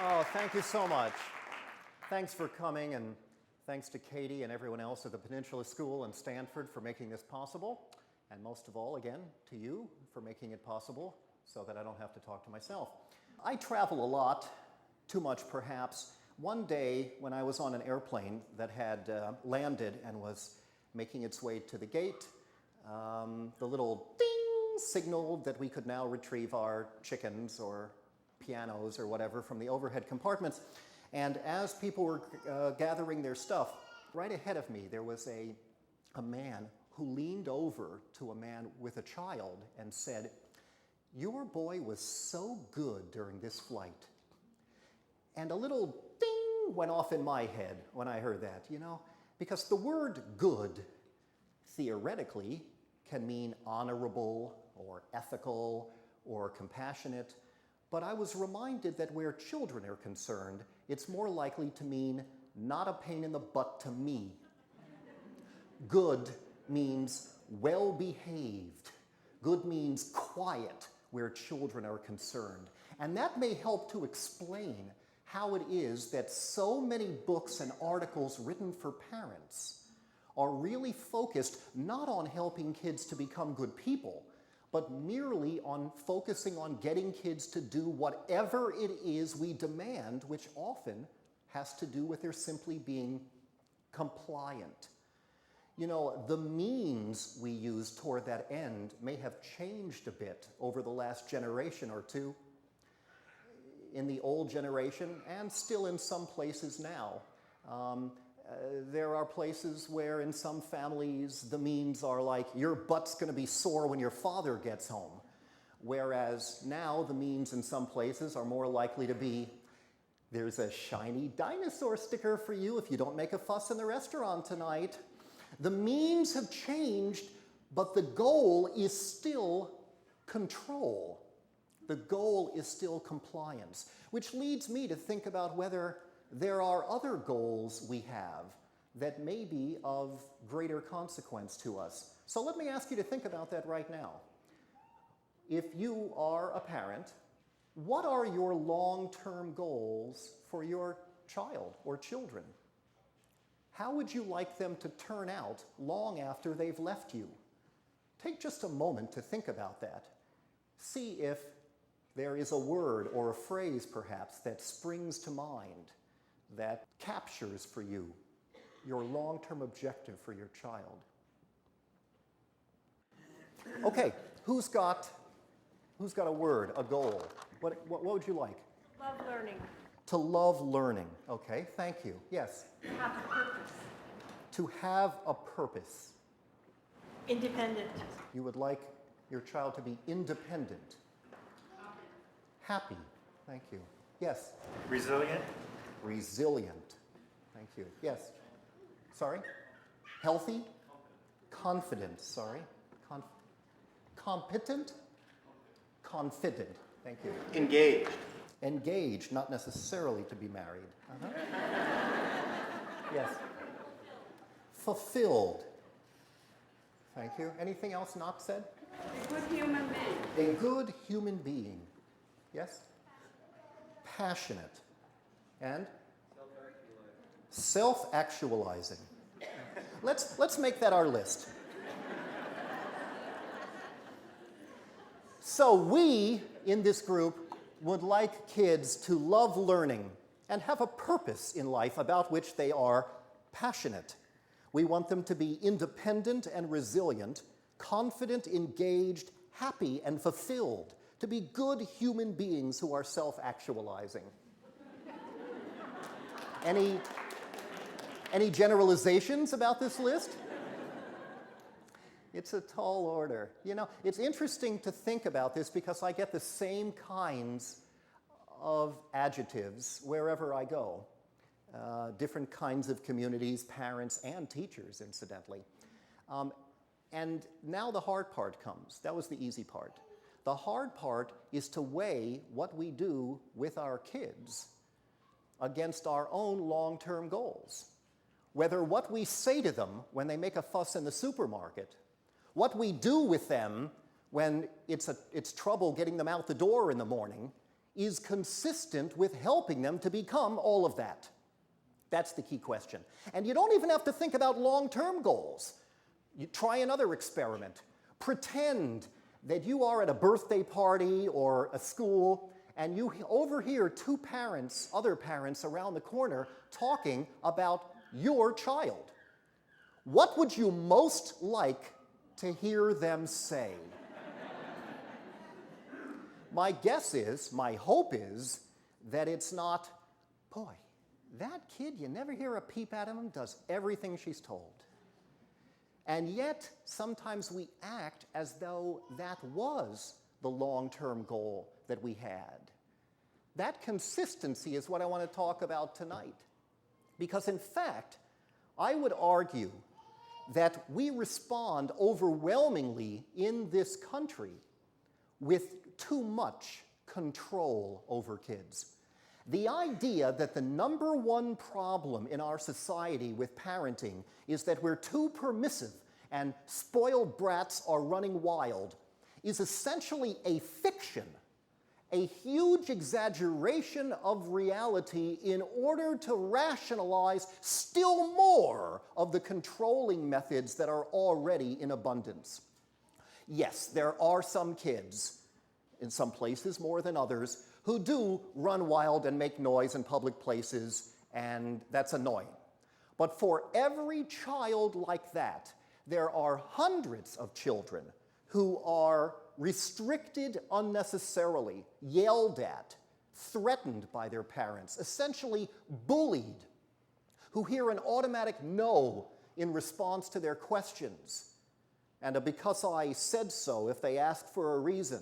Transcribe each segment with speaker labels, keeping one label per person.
Speaker 1: Oh, thank you so much. Thanks for coming, and thanks to Katie and everyone else at the Peninsula School and Stanford for making this possible. And most of all, again, to you for making it possible so that I don't have to talk to myself. I travel a lot, too much perhaps. One day when I was on an airplane that had landed and was making its way to the gate, the little ding signaled that we could now retrieve our chickens or pianos or whatever from the overhead compartments. And as people were gathering their stuff, right ahead of me there was a man who leaned over to a man with a child and said, "Your boy was so good during this flight." And a little ding went off in my head when I heard that, because the word good theoretically can mean honorable or ethical or compassionate. But I was reminded that where children are concerned, it's more likely to mean not a pain in the butt to me. Good means well-behaved. Good means quiet where children are concerned. And that may help to explain how it is that so many books and articles written for parents are really focused not on helping kids to become good people, but merely on focusing on getting kids to do whatever it is we demand, which often has to do with their simply being compliant. The means we use toward that end may have changed a bit over the last generation or two. In the old generation, and still in some places now, there are places where in some families the means are like, your butt's going to be sore when your father gets home. Whereas now the means in some places are more likely to be, there's a shiny dinosaur sticker for you if you don't make a fuss in the restaurant tonight. The means have changed, but the goal is still control. The goal is still compliance, which leads me to think about whether there are other goals we have that may be of greater consequence to us. So let me ask you to think about that right now. If you are a parent, what are your long-term goals for your child or children? How would you like them to turn out long after they've left you? Take just a moment to think about that. See if there is a word or a phrase, perhaps, that springs to mind that captures for you your long-term objective for your child. Okay, who's got a word, a goal? What would you like?
Speaker 2: Love learning.
Speaker 1: To love learning. Okay, thank you. Yes?
Speaker 2: To have a purpose.
Speaker 1: To have a purpose.
Speaker 2: Independent.
Speaker 1: You would like your child to be independent. Happy. Thank you. Yes?
Speaker 3: Resilient.
Speaker 1: Resilient. Thank you. Yes? Sorry? Healthy? Confident. Sorry. Competent? Confident. Thank you.
Speaker 3: Engaged.
Speaker 1: Engaged, not necessarily to be married. Yes. Fulfilled. Thank you. Anything else not said?
Speaker 2: A good human being.
Speaker 1: A good human being. Yes? Passionate. And? Self-actualizing. Let's make that our list. So we, in this group, would like kids to love learning and have a purpose in life about which they are passionate. We want them to be independent and resilient, confident, engaged, happy, and fulfilled, to be good human beings who are self-actualizing. Any generalizations about this list? It's a tall order. It's interesting to think about this because I get the same kinds of adjectives wherever I go. Different kinds of communities, parents, and teachers, incidentally. And now the hard part comes. That was the easy part. The hard part is to weigh what we do with our kids against our own long-term goals. Whether what we say to them when they make a fuss in the supermarket, what we do with them when it's trouble getting them out the door in the morning, is consistent with helping them to become all of that? That's the key question. And you don't even have to think about long-term goals. You try another experiment. Pretend that you are at a birthday party or a school, and you overhear two parents, other parents around the corner, talking about your child. What would you most like to hear them say? My guess is, my hope is, that it's not, boy, that kid, you never hear a peep out of him, does everything she's told. And yet, sometimes we act as though that was the long-term goal that we had. That consistency is what I want to talk about tonight. Because in fact, I would argue that we respond overwhelmingly in this country with too much control over kids. The idea that the number one problem in our society with parenting is that we're too permissive and spoiled brats are running wild is essentially a fiction, a huge exaggeration of reality in order to rationalize still more of the controlling methods that are already in abundance. Yes, there are some kids, in some places more than others, who do run wild and make noise in public places, and that's annoying. But for every child like that, there are hundreds of children who are restricted unnecessarily, yelled at, threatened by their parents, essentially bullied, who hear an automatic no in response to their questions. And a because I said so if they ask for a reason,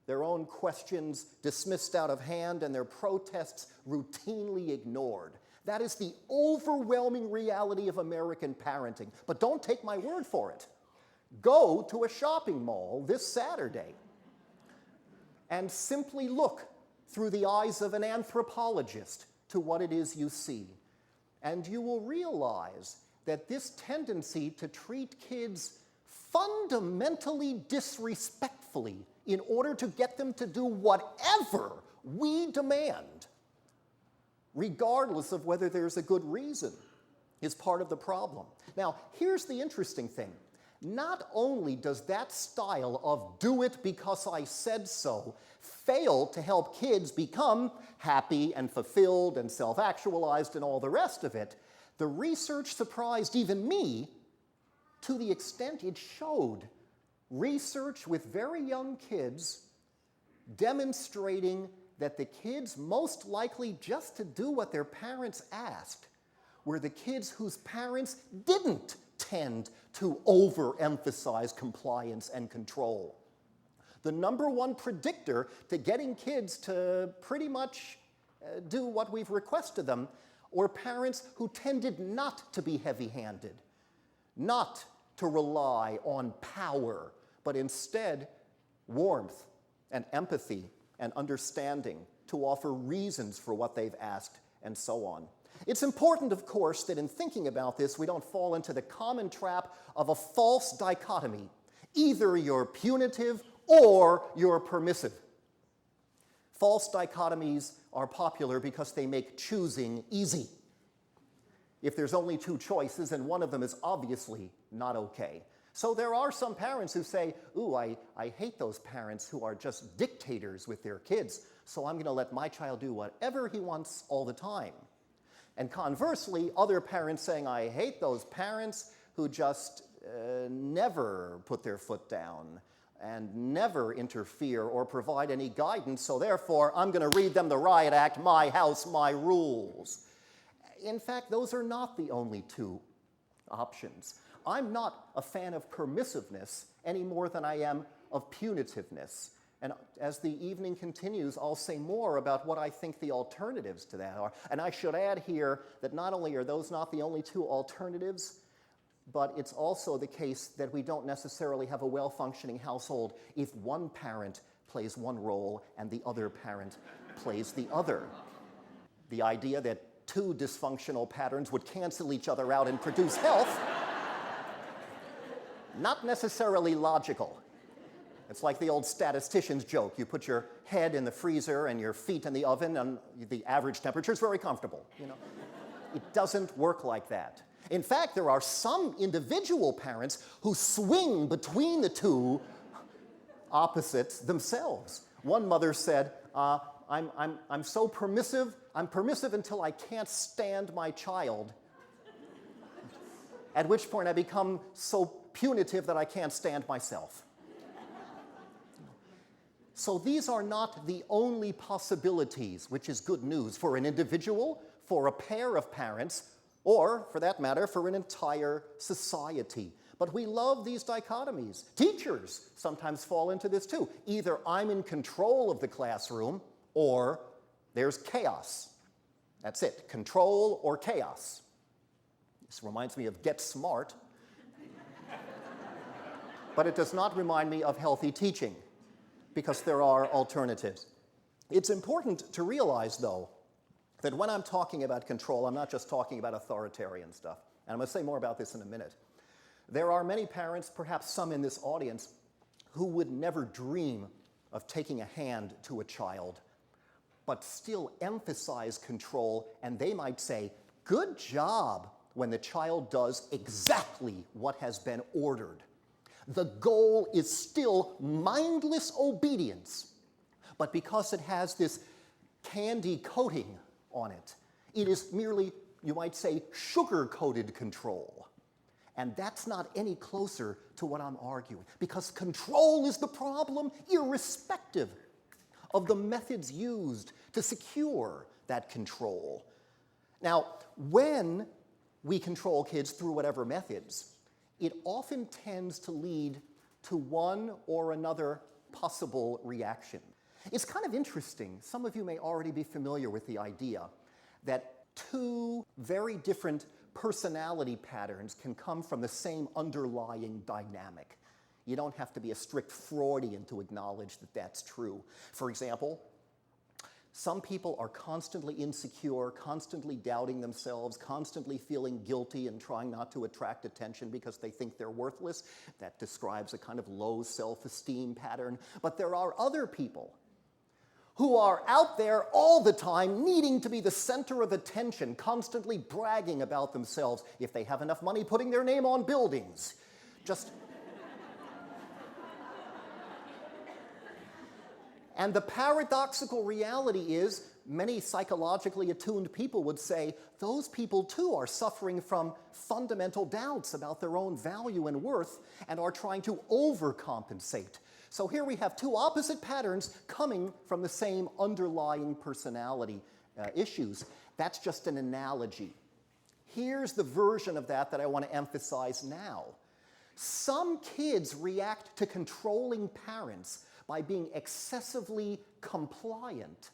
Speaker 1: their own questions dismissed out of hand and their protests routinely ignored. That is the overwhelming reality of American parenting. But don't take my word for it. Go to a shopping mall this Saturday and simply look through the eyes of an anthropologist to what it is you see. And you will realize that this tendency to treat kids fundamentally disrespectfully in order to get them to do whatever we demand, regardless of whether there's a good reason, is part of the problem. Now, here's the interesting thing. Not only does that style of do it because I said so fail to help kids become happy and fulfilled and self-actualized and all the rest of it, the research surprised even me to the extent it showed research with very young kids demonstrating that the kids most likely just to do what their parents asked were the kids whose parents didn't tend to overemphasize compliance and control. The number one predictor to getting kids to pretty much do what we've requested them were parents who tended not to be heavy-handed, not to rely on power, but instead warmth and empathy and understanding to offer reasons for what they've asked and so on. It's important, of course, that in thinking about this, we don't fall into the common trap of a false dichotomy. Either you're punitive or you're permissive. False dichotomies are popular because they make choosing easy. If there's only two choices and one of them is obviously not okay. So there are some parents who say, ooh, I hate those parents who are just dictators with their kids, so I'm going to let my child do whatever he wants all the time. And conversely, other parents saying, I hate those parents who just never put their foot down and never interfere or provide any guidance, so therefore I'm going to read them the riot act, my house, my rules. In fact, those are not the only two options. I'm not a fan of permissiveness any more than I am of punitiveness. And as the evening continues, I'll say more about what I think the alternatives to that are. And I should add here that not only are those not the only two alternatives, but it's also the case that we don't necessarily have a well-functioning household if one parent plays one role and the other parent plays the other. The idea that two dysfunctional patterns would cancel each other out and produce health, not necessarily logical. It's like the old statistician's joke. You put your head in the freezer and your feet in the oven, and the average temperature is very comfortable. It doesn't work like that. In fact, there are some individual parents who swing between the two opposites themselves. One mother said, I'm so permissive, I'm permissive until I can't stand my child, at which point I become so punitive that I can't stand myself. So these are not the only possibilities, which is good news for an individual, for a pair of parents, or, for that matter, for an entire society. But we love these dichotomies. Teachers sometimes fall into this too. Either I'm in control of the classroom, or there's chaos. That's it, control or chaos. This reminds me of Get Smart, but it does not remind me of healthy teaching, because there are alternatives. It's important to realize, though, that when I'm talking about control, I'm not just talking about authoritarian stuff. And I'm going to say more about this in a minute. There are many parents, perhaps some in this audience, who would never dream of taking a hand to a child, but still emphasize control, and they might say, "Good job," when the child does exactly what has been ordered. The goal is still mindless obedience, but because it has this candy coating on it, it is merely, you might say, sugar-coated control. And that's not any closer to what I'm arguing, because control is the problem, irrespective of the methods used to secure that control. Now, when we control kids through whatever methods, it often tends to lead to one or another possible reaction. It's kind of interesting. Some of you may already be familiar with the idea that two very different personality patterns can come from the same underlying dynamic. You don't have to be a strict Freudian to acknowledge that that's true. For example, some people are constantly insecure, constantly doubting themselves, constantly feeling guilty and trying not to attract attention because they think they're worthless. That describes a kind of low self-esteem pattern. But there are other people who are out there all the time needing to be the center of attention, constantly bragging about themselves. If they have enough money, putting their name on buildings. And the paradoxical reality is, many psychologically attuned people would say, those people too are suffering from fundamental doubts about their own value and worth and are trying to overcompensate. So here we have two opposite patterns coming from the same underlying personality issues. That's just an analogy. Here's the version of that I want to emphasize now. Some kids react to controlling parents by being excessively compliant,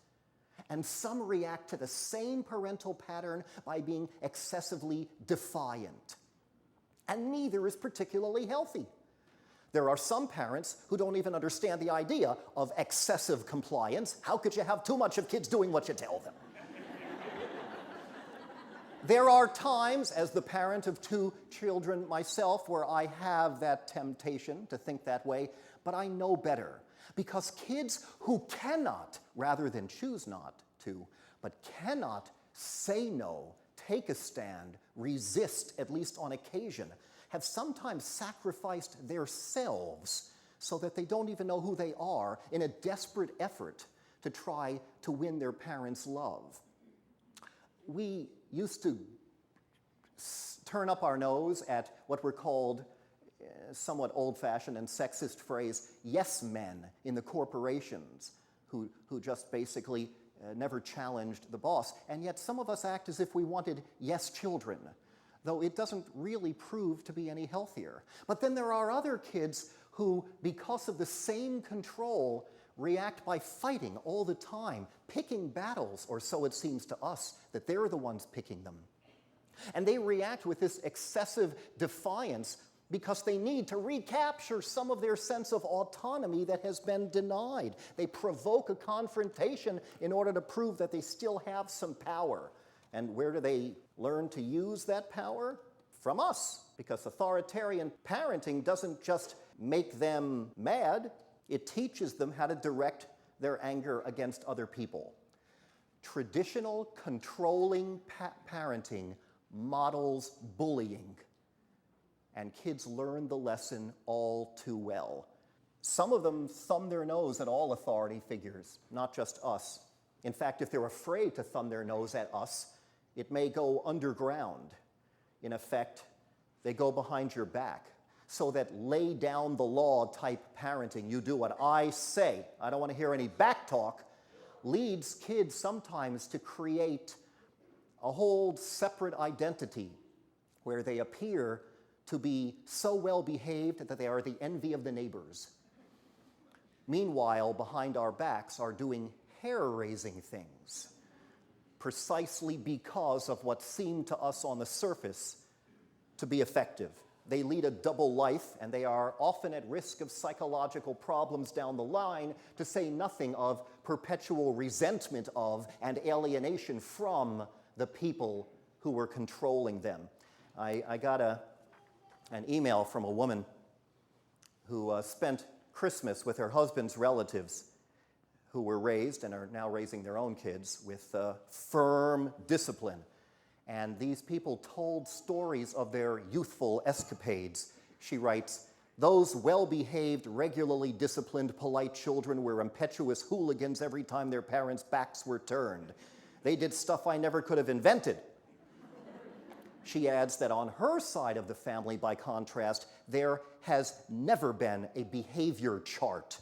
Speaker 1: and some react to the same parental pattern by being excessively defiant. And neither is particularly healthy. There are some parents who don't even understand the idea of excessive compliance. How could you have too much of kids doing what you tell them? There are times, as the parent of two children myself, where I have that temptation to think that way, but I know better. Because kids who cannot, rather than choose not to, but cannot say no, take a stand, resist, at least on occasion, have sometimes sacrificed their selves so that they don't even know who they are in a desperate effort to try to win their parents' love. We used to turn up our nose at what were called somewhat old-fashioned and sexist phrase, yes men in the corporations who just basically never challenged the boss. And yet some of us act as if we wanted yes children, though it doesn't really prove to be any healthier. But then there are other kids who, because of the same control, react by fighting all the time, picking battles, or so it seems to us that they're the ones picking them. And they react with this excessive defiance because they need to recapture some of their sense of autonomy that has been denied. They provoke a confrontation in order to prove that they still have some power. And where do they learn to use that power? From us, because authoritarian parenting doesn't just make them mad, It teaches them how to direct their anger against other people. Traditional controlling parenting models bullying, and kids learn the lesson all too well. Some of them thumb their nose at all authority figures, not just us. In fact, if they're afraid to thumb their nose at us, it may go underground. In effect, they go behind your back. So that lay down the law type parenting, you do what I say, I don't want to hear any back talk, leads kids sometimes to create a whole separate identity where they appear to be so well behaved that they are the envy of the neighbors. Meanwhile, behind our backs are doing hair-raising things, precisely because of what seemed to us on the surface to be effective. They lead a double life, and they are often at risk of psychological problems down the line, to say nothing of perpetual resentment of and alienation from the people who were controlling them. I got an email from a woman who spent Christmas with her husband's relatives who were raised and are now raising their own kids with firm discipline. And these people told stories of their youthful escapades. She writes, "Those well-behaved, regularly disciplined, polite children were impetuous hooligans every time their parents' backs were turned. They did stuff I never could have invented." She adds that on her side of the family, by contrast, there has never been a behavior chart,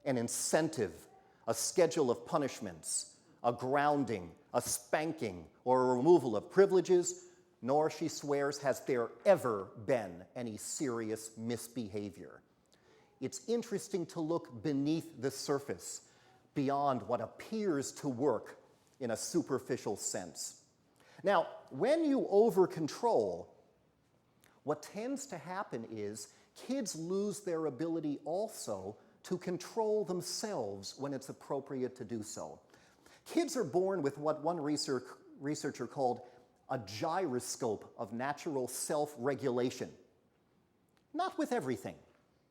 Speaker 1: an incentive, a schedule of punishments, a grounding, a spanking, or a removal of privileges, nor, she swears, has there ever been any serious misbehavior. It's interesting to look beneath the surface, beyond what appears to work in a superficial sense. Now, when you over-control, what tends to happen is kids lose their ability also to control themselves when it's appropriate to do so. Kids are born with what one researcher called a gyroscope of natural self-regulation. Not with everything.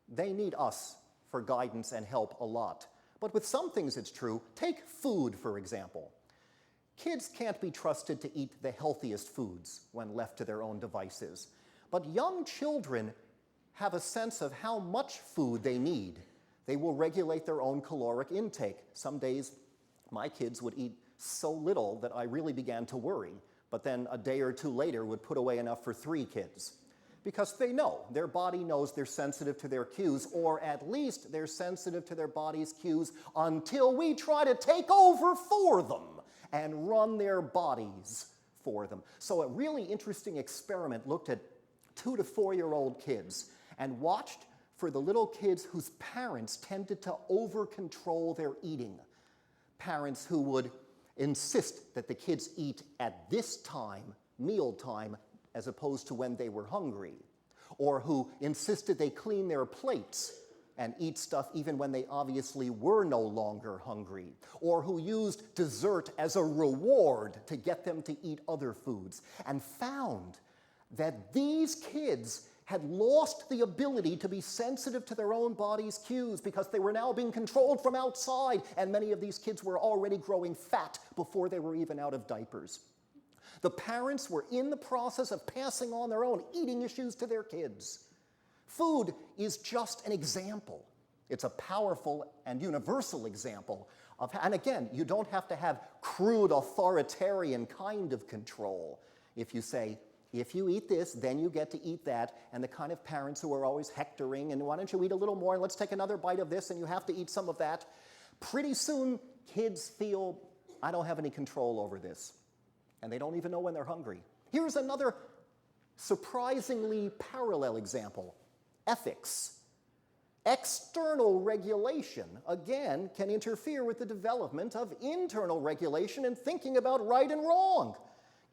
Speaker 1: They need us for guidance and help a lot. But with some things it's true. Take food, for example. Kids can't be trusted to eat the healthiest foods when left to their own devices. But young children have a sense of how much food they need. They will regulate their own caloric intake. Some days, my kids would eat so little that I really began to worry, but then a day or two later would put away enough for 3 kids. Because they know, their body knows they're sensitive to their cues, or at least they're sensitive to their body's cues until we try to take over for them and run their bodies for them. So a really interesting experiment looked at 2 to 4-year-old kids and watched for the little kids whose parents tended to over-control their eating. Parents who would insist that the kids eat at this time, mealtime, as opposed to when they were hungry, or who insisted they clean their plates and eat stuff even when they obviously were no longer hungry, or who used dessert as a reward to get them to eat other foods, and found that these kids had lost the ability to be sensitive to their own body's cues because they were now being controlled from outside, and many of these kids were already growing fat before they were even out of diapers. The parents were in the process of passing on their own eating issues to their kids. Food is just an example. It's a powerful and universal example of, and again, you don't have to have crude authoritarian kind of control. If you say, if you eat this, then you get to eat that, and the kind of parents who are always hectoring, and why don't you eat a little more, and let's take another bite of this, and you have to eat some of that. Pretty soon, kids feel, I don't have any control over this, and they don't even know when they're hungry. Here's another surprisingly parallel example. Ethics. External regulation, again, can interfere with the development of internal regulation and thinking about right and wrong.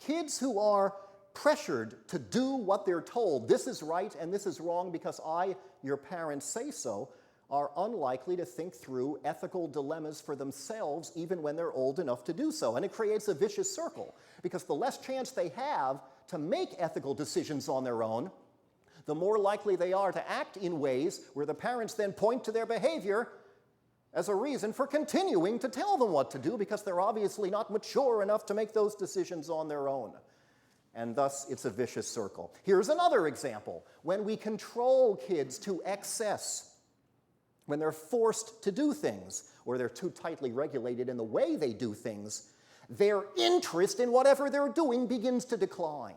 Speaker 1: Kids who are pressured to do what they're told, this is right and this is wrong because I, your parents, say so, are unlikely to think through ethical dilemmas for themselves even when they're old enough to do so. And it creates a vicious circle because the less chance they have to make ethical decisions on their own, the more likely they are to act in ways where the parents then point to their behavior as a reason for continuing to tell them what to do because they're obviously not mature enough to make those decisions on their own. And thus, it's a vicious circle. Here's another example. When we control kids to excess, when they're forced to do things, or they're too tightly regulated in the way they do things, their interest in whatever they're doing begins to decline.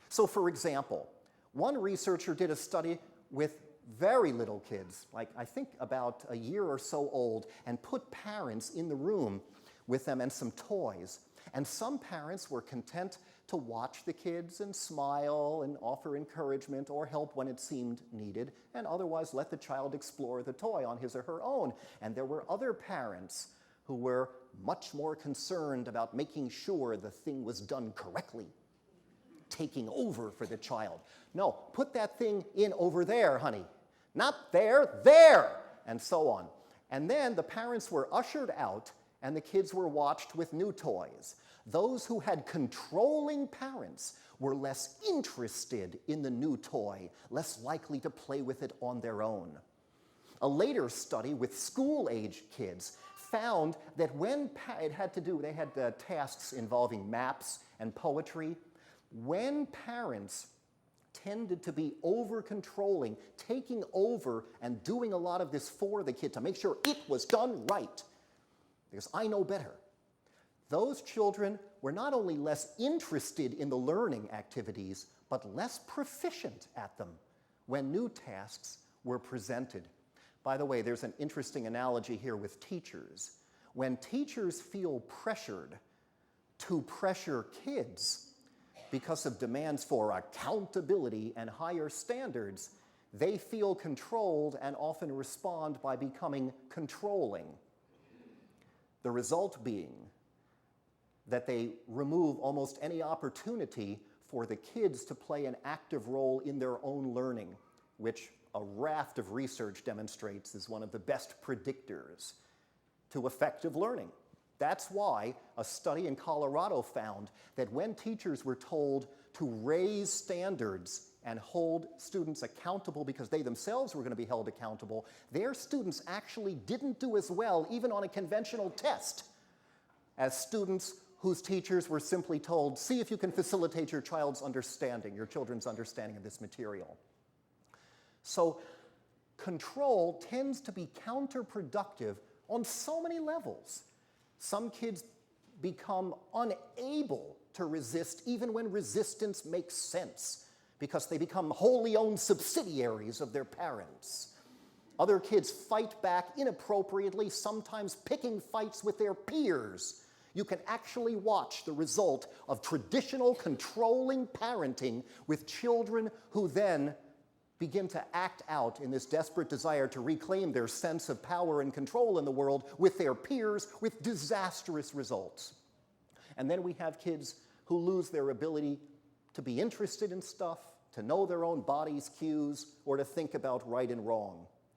Speaker 1: So, for example, one researcher did a study with very little kids, like I think about a year or so old, and put parents in the room with them and some toys. And some parents were content to watch the kids and smile and offer encouragement or help when it seemed needed, and otherwise let the child explore the toy on his or her own. And there were other parents who were much more concerned about making sure the thing was done correctly, taking over for the child. No, put that thing in over there, honey. Not there, there, and so on. And then the parents were ushered out and the kids were watched with new toys. Those who had controlling parents were less interested in the new toy, less likely to play with it on their own. A later study with school-age kids found that when they had tasks involving maps and poetry, when parents tended to be over-controlling, taking over and doing a lot of this for the kid to make sure it was done right, because I know better, those children were not only less interested in the learning activities, but less proficient at them when new tasks were presented. By the way, there's an interesting analogy here with teachers. When teachers feel pressured to pressure kids because of demands for accountability and higher standards, they feel controlled and often respond by becoming controlling. The result being that they remove almost any opportunity for the kids to play an active role in their own learning, which a raft of research demonstrates is one of the best predictors to effective learning. That's why a study in Colorado found that when teachers were told to raise standards and hold students accountable because they themselves were going to be held accountable, their students actually didn't do as well, even on a conventional test, as students whose teachers were simply told, see if you can facilitate your child's understanding, your children's understanding of this material. So control tends to be counterproductive on so many levels. Some kids become unable to resist even when resistance makes sense because they become wholly owned subsidiaries of their parents. Other kids fight back inappropriately, sometimes picking fights with their peers. You can actually watch the result of traditional controlling parenting with children who then begin to act out in this desperate desire to reclaim their sense of power and control in the world with their peers with disastrous results. And then we have kids who lose their ability to be interested in stuff, to know their own body's cues, or to think about right and wrong.